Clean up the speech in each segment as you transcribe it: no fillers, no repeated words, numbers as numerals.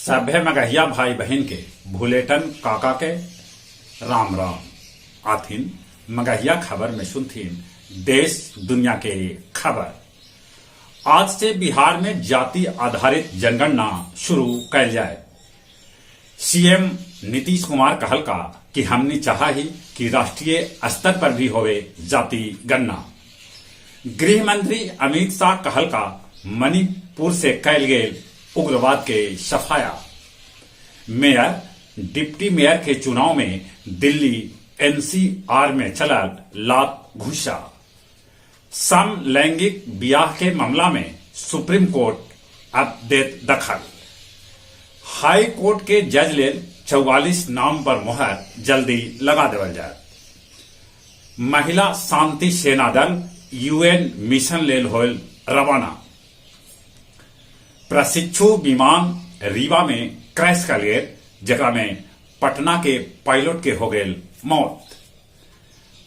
सभ्य मगहिया भाई बहन के भूलेटन काका के राम राम आथिन मगहिया खबर में सुनथिन देश दुनिया के खबर। आज से बिहार में जाति आधारित जनगणना शुरू कैल जाए। सीएम नीतीश कुमार कहल का कि हमने चाहा ही कि राष्ट्रीय स्तर पर भी होवे जाति गणना। गृह मंत्री अमित शाह कहल का मणिपुर से कैल गेल उग्रवाद के सफाया। मेयर डिप्टी मेयर के चुनाव में दिल्ली एनसीआर में चलल लात घुसा। समलैंगिक ब्याह के मामला में सुप्रीम कोर्ट अब देत दखल। हाई कोर्ट के जज ले 44 नाम पर मुहर जल्दी लगा देवल जाए। महिला शांति सेना दल यूएन मिशन लेल होल रवाना। प्रशिक्षु विमान रीवा में क्रैश कर गेल, जकरा में पटना के पायलट के हो गेल मौत।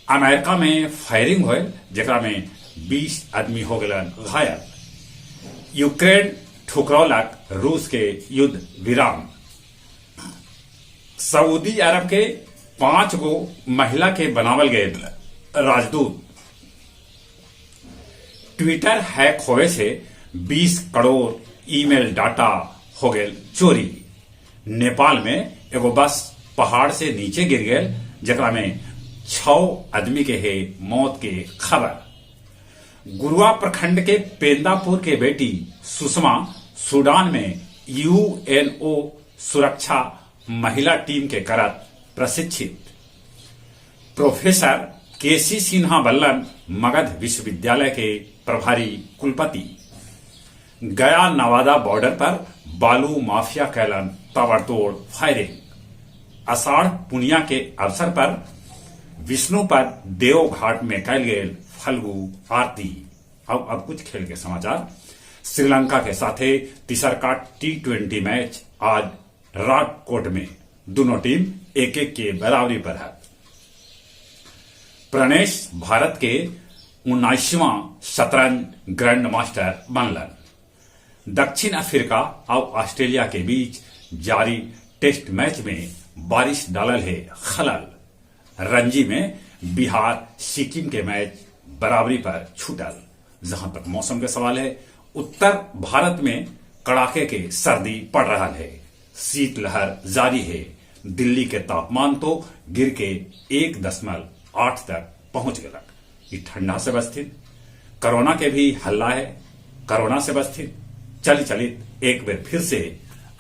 अमेरिका में फायरिंग होल, जकरा में 20 आदमी हो गलन घायल। यूक्रेन ठुकरौलक रूस के युद्ध विराम। सऊदी अरब के 5 गो महिला के बनावल गए राजदूत। ट्विटर हैक होवे से 20 करोड़ ईमेल डाटा हो गए चोरी। नेपाल में एगो बस पहाड़ से नीचे गिर गए, जकरा में 6 आदमी के है मौत के खबर। गुरुआ प्रखंड के पेंदापुर के बेटी सुषमा सूडान में यूएनओ सुरक्षा महिला टीम के करत प्रशिक्षित। प्रोफेसर केसी सिन्हा बल्लन मगध विश्वविद्यालय के प्रभारी कुलपति। गया नवादा बॉर्डर पर बालू माफिया कैलन ताबड़तोड़ फायरिंग। आषाढ़ पुनिया के अवसर पर विष्णु पर देवघाट में कैल गेल फल्गु आरती। अब कुछ खेल के समाचार। श्रीलंका के साथे तीसरका T20 मैच आज राजकोट में दोनों टीम 1-1 के बराबरी पर है। प्रणेश भारत के 19वां शतरंज ग्रैंड मास्टर बनलन। दक्षिण अफ्रीका और ऑस्ट्रेलिया के बीच जारी टेस्ट मैच में बारिश डालल है खलल। रणजी में बिहार सिक्किम के मैच बराबरी पर छूटल। जहां तक मौसम के सवाल है, उत्तर भारत में कड़ाके के सर्दी पड़ रहा है। शीतलहर जारी है। दिल्ली के तापमान तो गिर के 1.8 तक पहुंच गया। ये ठंडा से बस्थित कोरोना के भी हल्ला है। कोरोना से बस्थित चलित एक बार फिर से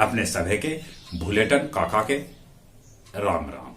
अपने सभे के भूलेटन काका के राम राम।